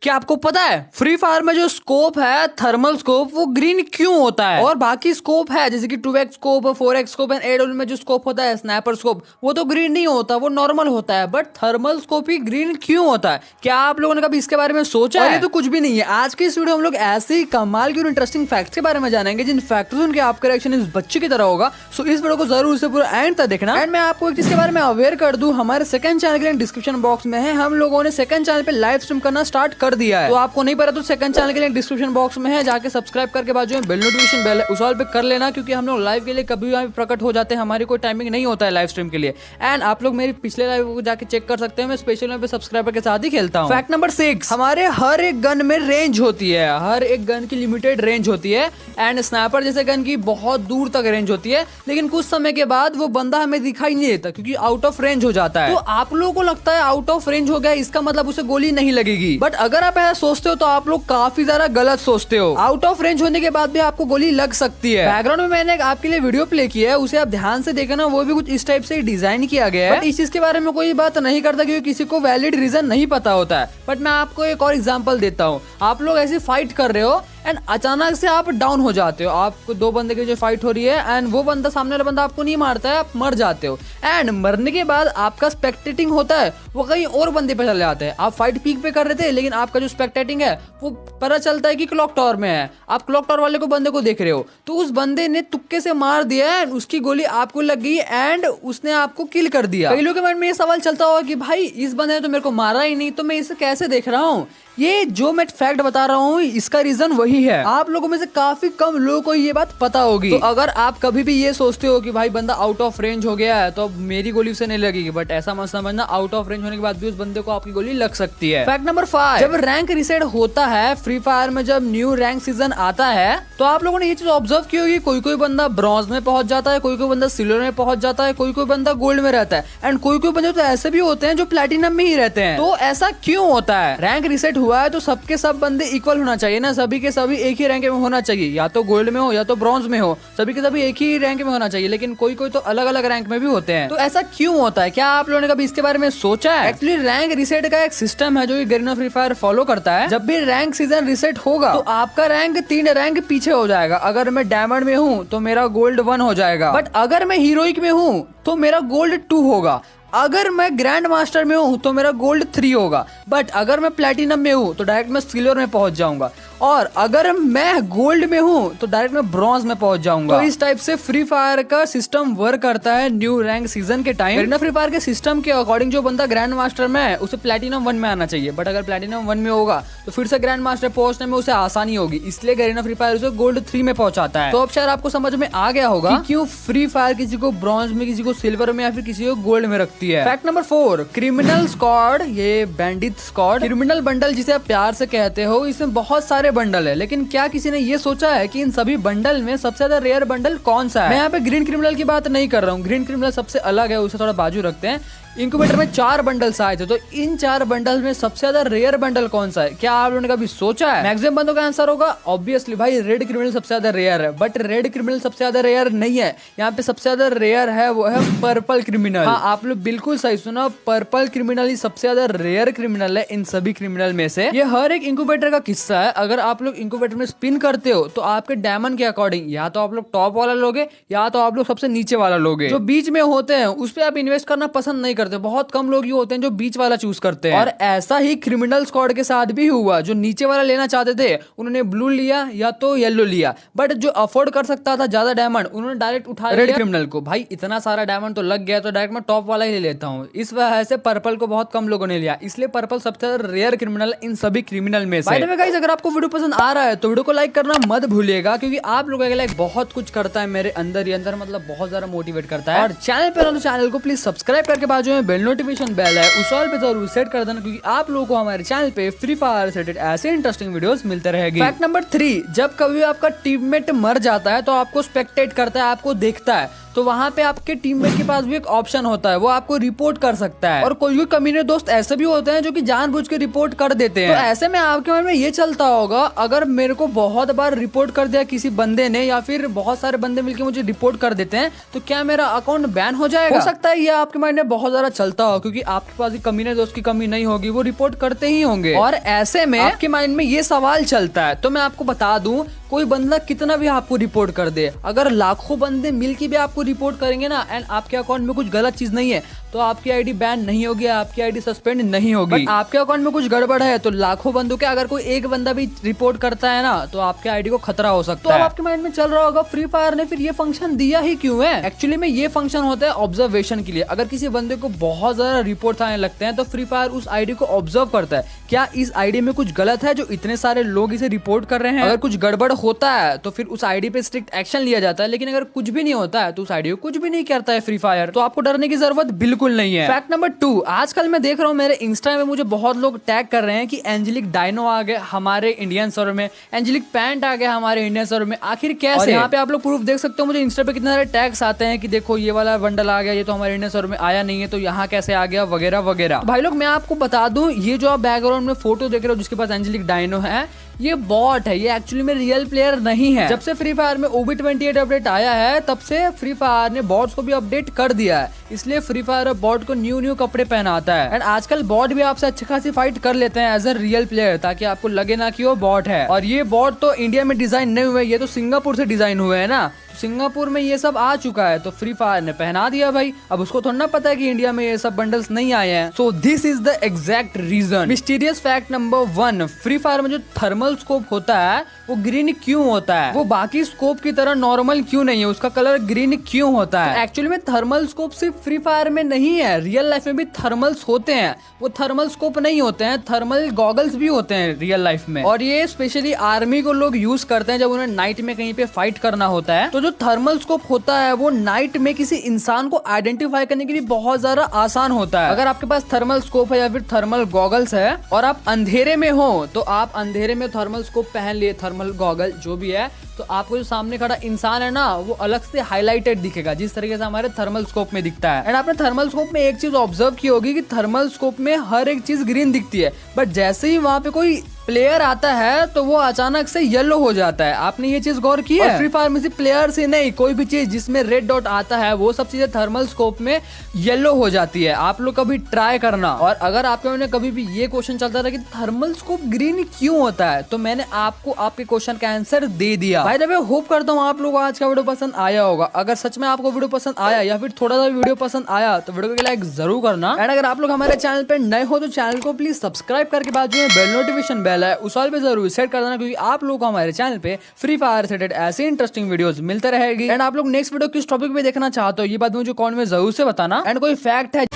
क्या आपको पता है फ्री फायर में जो स्कोप है थर्मल स्कोप वो ग्रीन क्यों होता है? और बाकी स्कोप है जैसे कि 2x scope, 4x scope and Adol में जो स्कोप होता है स्नैपर स्कोप वो तो ग्रीन नहीं होता, वो नॉर्मल होता है। But thermal scope he green क्यों होता है? क्या आप लोगों ने कभी इसके बारे में सोचा है? ये तो कुछ भी नहीं है। आज की इस वीडियो हम लोग ऐसे ही कमाल की और इंटरेस्टिंग फैक्ट्स के बारे में जानेंगे जिन फैक्ट्स उनके आपका रिएक्शन इस बच्चे की तरह होगा। सो इस वीडियो को जरूर से पूरा एंड तक देखना। एंड मैं आपको एक चीज के बारे में अवेयर कर दूं, हमारे सेकंड चैनल के लिंक डिस्क्रिप्शन बॉक्स में है। हम लोगों ने सेकंड चैनल पे लाइव स्ट्रीम करना स्टार्ट कर दिया है। तो आपको नहीं पता तो सेकंड चैनल के लिंक डिस्क्रिप्शन बॉक्स में है, जाके सब्सक्राइब करके बाजू में बेल नोटिफिकेशन बेल है उस ऑल पे कर लेना, क्योंकि हम लोग लाइव के लिए कभी भी प्रकट हो जाते हैं। हमारी कोई टाइमिंग नहीं होता है लाइव स्ट्रीम के लिए। एंड आप लोग मेरी पिछले लाइव को जाके चेक कर सकते हैं, मैं स्पेशल पे सब्सक्राइबर के साथ ही खेलता हूँ। फैक्ट नंबर 6, हमारे हर एक गन में रेंज होती है, हर एक गन की लिमिटेड रेंज होती है। एंड स्नैपर जैसे गन की बहुत दूर तक रेंज होती है, लेकिन कुछ समय के बाद वो बंदा हमें दिखाई नहीं देता क्योंकि आउट ऑफ रेंज हो जाता है। तो आप लोगों को लगता है आउट ऑफ रेंज हो गया, इसका मतलब उसे गोली नहीं लगेगी। बट अगर आप ऐसा सोचते हो तो आप लोग काफी ज्यादा गलत सोचते हो। आउट ऑफ रेंज होने के बाद भी आपको गोली लग सकती है। बैकग्राउंड में मैंने आपके लिए वीडियो प्ले किया है, उसे आप ध्यान से देखना, वो भी कुछ इस टाइप से डिजाइन किया गया है। बट इस चीज के बारे में कोई बात नहीं करता क्योंकि किसी को वैलिड रीजन नहीं पता होता है। बट मैं आपको एक और एग्जांपल देता हूँ। आप लोग ऐसे फाइट कर रहे हो एंड अचानक से आप डाउन हो जाते हो। आपको दो बंदे की जो फाइट हो रही है एंड वो बंदा, सामने वाला बंदा आपको नहीं मारता है, आप मर जाते हो। एंड मरने के बाद आपका स्पेक्टेटिंग होता है वो कहीं और बंदे पे चले जाते हैं। आप फाइट पीक पे कर रहे थे, लेकिन आपका जो स्पेक्टेटिंग है वो पता चलता है कि क्लॉक टावर में है। आप क्लॉक टावर वाले को बंदे को देख रहे हो, तो उस बंदे ने तुक्के से मार दिया एंड उसकी गोली आपको लग गई एंड उसने आपको किल कर दिया। कई लोगों के मन में ये सवाल चलता होगा कि भाई इस बंदे ने तो मेरे को मारा ही नहीं, तो मैं इसे कैसे देख रहा हूँ? ये जो मैं फैक्ट बता रहा हूँ इसका रीजन वही है। आप लोगों में से काफी कम लोगों को ये बात पता होगी। तो अगर आप कभी भी ये सोचते हो कि भाई बंदा आउट ऑफ रेंज हो गया है तो अब मेरी गोली उसे नहीं लगेगी, बट ऐसा मत समझना, आउट ऑफ रेंज होने के बाद भी उस बंदे को आपकी गोली लग सकती है। फैक्ट नंबर 5, जब रैंक रीसेट होता है फ्री फायर में, जब न्यू रैंक सीजन आता है, तो आप लोगों ने ये चीज ऑब्जर्व की होगी, कोई कोई बंदा ब्रॉन्ज में पहुंच जाता है, कोई कोई बंदा सिल्वर में पहुंच जाता है, कोई कोई बंदा गोल्ड में रहता है एंड कोई कोई बंदे तो ऐसे भी होते हैं जो प्लेटिनम में ही रहते हैं। तो ऐसा क्यों होता है? रैंक रीसेट हुआ है तो सबके सब बंदे इक्वल होना चाहिए ना, सभी के सभी एक ही रैंक में होना चाहिए, या तो गोल्ड में हो या तो ब्रॉन्ज में हो, सभी के सभी एक ही रैंक में होना चाहिए। लेकिन कोई कोई तो अलग अलग रैंक में भी होते हैं। तो ऐसा क्यों होता है? क्या आप लोगों ने कभी इसके बारे में सोचा है? एक्चुअली रैंक रीसेट का एक सिस्टम है जो गरीना फ्री फायर फॉलो करता है। जब भी रैंक सीजन रीसेट होगा तो आपका रैंक 3 रैंक पीछे हो जाएगा। अगर मैं डायमंड में हूँ तो मेरा गोल्ड 1 हो जाएगा, बट अगर मैं हीरोइक में हूँ तो मेरा गोल्ड 2 होगा। अगर मैं ग्रैंड मास्टर में हूँ तो मेरा गोल्ड 3 होगा, बट अगर मैं प्लेटिनम में हूँ तो डायरेक्ट मैं सिल्वर में पहुंच जाऊंगा, और अगर मैं गोल्ड में हूँ तो डायरेक्ट मैं ब्रॉन्ज में पहुंच जाऊंगा। तो इस टाइप से फ्री फायर का सिस्टम वर्क करता है न्यू रैंक सीजन के टाइम। गरीना फ्री फायर के सिस्टम के अकॉर्डिंग जो बंदा ग्रैंड मास्टर में है उसे प्लेटिनम 1 में आना चाहिए, बट अगर प्लेटिनम 1 में होगा तो फिर से ग्रैंड मास्टर पहुंचने में उसे आसानी होगी, इसलिए गरीना फ्री फायर उसे गोल्ड 3 में पहुंचाता है। तो अब शायद आपको समझ में आ गया होगा कि क्यों फ्री फायर किसी को ब्रॉन्ज में, किसी को सिल्वर में या फिर किसी को गोल्ड में रखती है। फैक्ट नंबर 4, क्रिमिनल स्क्वाड, ये बैंडिट स्क्वाड, क्रिमिनल बंडल जिसे आप प्यार से कहते हो, इसमें बहुत सारे बंडल है। लेकिन क्या किसी ने ये सोचा है कि इन सभी बंडल में सबसे ज्यादा रेयर बंडल कौन सा है? मैं यहाँ पे ग्रीन क्रिमिनल की बात नहीं कर रहा हूँ, ग्रीन क्रिमिनल सबसे अलग है, उसे थोड़ा बाजू रखते हैं। इंक्यूबेटर में 4 बंडल्स आए थे, तो इन 4 बंडल में सबसे ज्यादा रेयर बंडल कौन सा है? क्या आप लोगों ने कभी सोचा है? मैक्सिमम बंदों का आंसर होगा ऑब्वियसली भाई रेड क्रिमिनल सबसे ज्यादा रेयर है, बट रेड क्रिमिनल सबसे ज्यादा रेयर नहीं है। यहाँ पे सबसे ज्यादा रेयर है वो है पर्पल क्रिमिनल। हाँ, आप लोग बिल्कुल सही सुना, पर्पल क्रिमिनल ही सबसे ज्यादा रेयर क्रिमिनल है इन सभी क्रिमिनल में से। ये हर एक इंक्यूबेटर का किस्सा है। अगर आप लोग इंक्यूबेटर में स्पिन करते हो तो आपके डायमंड के अकॉर्डिंग या तो आप लोग टॉप वाला लोगे या तो आप लोग सबसे नीचे वाला लोगे। जो बीच में होते हैं उस पर आप इन्वेस्ट करना पसंद नहीं करते, बहुत कम लोग होते हैं जो बीच वाला चूज करते हैं। और ऐसा ही क्रिमिनल स्क्वाड के साथ भी हुआ, जो नीचे वाला लेना चाहते थे उन्होंने ब्लू लिया या तो येलो लिया, बट जो अफोर्ड कर सकता था ज्यादा डायमंड उन्होंने डायरेक्ट उठा रेड क्रिमिनल को। भाई इतना सारा डायमंड तो लग गया तो डायरेक्ट मैं टॉप वाला ही ले लेता हूँ। इस वजह से पर्पल को बहुत कम लोगों ने लिया, इसलिए पर्पल सबसे रेयर क्रिमिनल इन सभी क्रिमिनल में से। गाइस, अगर आपको वीडियो पसंद आ रहा है तो वीडियो को लाइक करना मत भूलिएगा, क्योंकि आप लोगों के लिए बहुत कुछ करता है मेरे अंदर ही अंदर, मतलब बहुत ज्यादा मोटिवेट करता है। और चैनल पे तो चैनल को प्लीज सब्सक्राइब करके बाजू में बेल नोटिफिकेशन बेल है उस ऑल पे जरूर सेट कर देना, क्योंकि आप लोगों को हमारे चैनल पे फ्री फायर से ऐसे इंटरेस्टिंग वीडियोस मिलते रहेंगे। फैक्ट नंबर 3, जब कभी आपका टीममेट मर जाता है तो आपको स्पेक्टेट करता है, आपको देखता है, तो वहाँ पे आपके टीममेट के पास भी एक ऑप्शन होता है, वो आपको रिपोर्ट कर सकता है। और कोई कमीने दोस्त ऐसे भी होते हैं जो कि जानबूझ के रिपोर्ट कर देते हैं। तो ऐसे में आपके मन में ये चलता होगा, अगर मेरे को बहुत बार रिपोर्ट कर दिया किसी बंदे ने या फिर बहुत सारे बंदे मिलकर मुझे रिपोर्ट कर देते हैं तो क्या मेरा अकाउंट बैन हो जाएगा? हो सकता है ये आपके माइंड में बहुत ज्यादा चलता हो, क्योंकि आपके पास कमीने दोस्त की कमी नहीं होगी, वो रिपोर्ट करते ही होंगे। और ऐसे में आपके माइंड में ये सवाल चलता है। तो मैं आपको बता दूं, कोई बंदा कितना भी आपको रिपोर्ट कर दे, अगर लाखों बंदे मिलके भी आपको रिपोर्ट करेंगे ना एंड आपके अकाउंट में कुछ गलत चीज नहीं है तो आपकी आईडी बैन नहीं होगी, आपकी आईडी सस्पेंड नहीं होगी। आपके अकाउंट में कुछ गड़बड़ है तो लाखों बंदों के अगर कोई एक बंदा भी रिपोर्ट करता है ना तो आपके आईडी को खतरा हो सकता है। तो आपके माइंड में चल रहा होगा फ्री फायर ने फिर ये फंक्शन दिया ही क्यों है? एक्चुअली में ये फंक्शन होता है ऑब्जर्वेशन के लिए। अगर किसी बंदे को बहुत ज्यादा रिपोर्ट आने लगते हैं तो फ्री फायर उस आईडी को ऑब्जर्व करता है, क्या इस आईडी में कुछ गलत है जो इतने सारे लोग इसे रिपोर्ट कर रहे हैं। अगर कुछ गड़बड़ होता है तो फिर उस आईडी पे स्ट्रिक्ट एक्शन लिया जाता है, लेकिन अगर कुछ भी नहीं होता है तो उस आईडी को कुछ भी नहीं करता है फ्री फायर। तो आपको डरने की जरूरत बिल्कुल नहीं है। फैक्ट नंबर 2, आजकल मैं देख रहा हूँ मेरे इंस्टा में मुझे बहुत लोग टैग कर रहे हैं कि एंजेलिक डायनो आ गए हमारे इंडियन सर्वर में, एंजेलिक पैंट आ गया हमारे इंडियन सर्वर में। आखिर कैसे? और यहाँ पे आप लोग प्रूफ देख सकते हो, मुझे इंस्टा पे कितने सारे टैग्स आते हैं कि देखो ये वाला बंडल आ गया, ये तो हमारे इंडियन सर्वर में आया नहीं है तो यहाँ कैसे आ गया, वगैरह वगैरह। भाई लोग मैं आपको बता दूं, ये जो आप बैकग्राउंड में फोटो देख रहे हो जिसके पास एंजेलिक डायनो है, ये बॉट है, ये एक्चुअली में रियल प्लेयर नहीं है। जब से फ्री फायर में OB28 अपडेट आया है तब से फ्री फायर ने बॉट्स को भी अपडेट कर दिया है, इसलिए फ्री फायर बॉट को न्यू कपड़े पहनाता है। एंड आजकल बॉट भी आपसे अच्छी खासी फाइट कर लेते हैं एज अ रियल प्लेयर, ताकि आपको लगे ना कि वो बॉट है। और ये बॉट तो इंडिया में डिजाइन नहीं हुए, ये तो सिंगापुर से डिजाइन हुए है ना, सिंगापुर में ये सब आ चुका है तो फ्री फायर ने पहना दिया भाई। अब उसको थोड़ा ना पता है कि इंडिया में ये सब बंडल्स नहीं आए हैं। So this is the exact reason. Mysterious fact number 1, Free Fire में जो थर्मल स्कोप होता है वो ग्रीन क्यों होता है? वो बाकी स्कोप की तरह नॉर्मल क्यों नहीं है, उसका कलर ग्रीन क्यों होता है? एक्चुअली में थर्मल स्कोप सिर्फ फ्री फायर में नहीं है, रियल लाइफ में भी थर्मल्स होते हैं। वो थर्मल स्कोप नहीं होते हैं, थर्मल गॉगल्स भी होते हैं रियल लाइफ में। और ये स्पेशली आर्मी को लोग यूज करते हैं जब उन्हें नाइट में कहीं पे फाइट करना होता है। तो जो थर्मल स्कोप होता है वो नाइट में किसी इंसान को आइडेंटिफाई करने के लिए बहुत ज्यादा आसान होता है। अगर आपके पास थर्मल स्कोप है या फिर थर्मल गॉगल्स है और आप अंधेरे में हो तो आप अंधेरे में थर्मल स्कोप पहन लिए, थर्मल गॉगल जो भी है, तो आपको जो सामने खड़ा इंसान है ना वो अलग से हाईलाइटेड दिखेगा जिस तरीके से हमारे थर्मल स्कोप में दिखता है। एंड आपने थर्मल स्कोप में एक चीज ऑब्जर्व की होगी कि थर्मल स्कोप में हर एक चीज ग्रीन दिखती है, बट जैसे ही वहां पे कोई प्लेयर आता है तो वो अचानक से येलो हो जाता है। आपने ये चीज गौर की है? फ्री फायर में सिर्फ प्लेयर से नहीं, कोई भी चीज जिसमें रेड डॉट आता है वो सब चीजें थर्मल स्कोप में येलो हो जाती है। आप लोग कभी ट्राई करना। और अगर आपके मन में कभी भी ये क्वेश्चन चलता रहा कि थर्मल स्कोप ग्रीन क्यों होता है, तो मैंने आपको आपके क्वेश्चन का आंसर दे दिया। भाई मैं होप करता हूँ आप लोगों को आज का वीडियो पसंद आया होगा। अगर सच में आपको वीडियो पसंद आया या फिर थोड़ा सा वीडियो पसंद आया तो वीडियो को लाइक जरूर करना। एंड अगर आप लोग हमारे चैनल पे नए हो तो चैनल को प्लीज सब्सक्राइब करके बाजू में बेल नोटिफिकेशन बेल है उस पे जरूर सेट कर देना, क्योंकि आप लोगों को हमारे चैनल पे फ्री फायर से रिलेटेड ऐसे इंटरेस्टिंग वीडियोस मिलते रहेगी। एंड आप लोग नेक्स्ट वीडियो किस टॉपिक पे देखना चाहते हो ये बात मुझे कमेंट में जरूर से बताना। एंड कोई फैक्ट है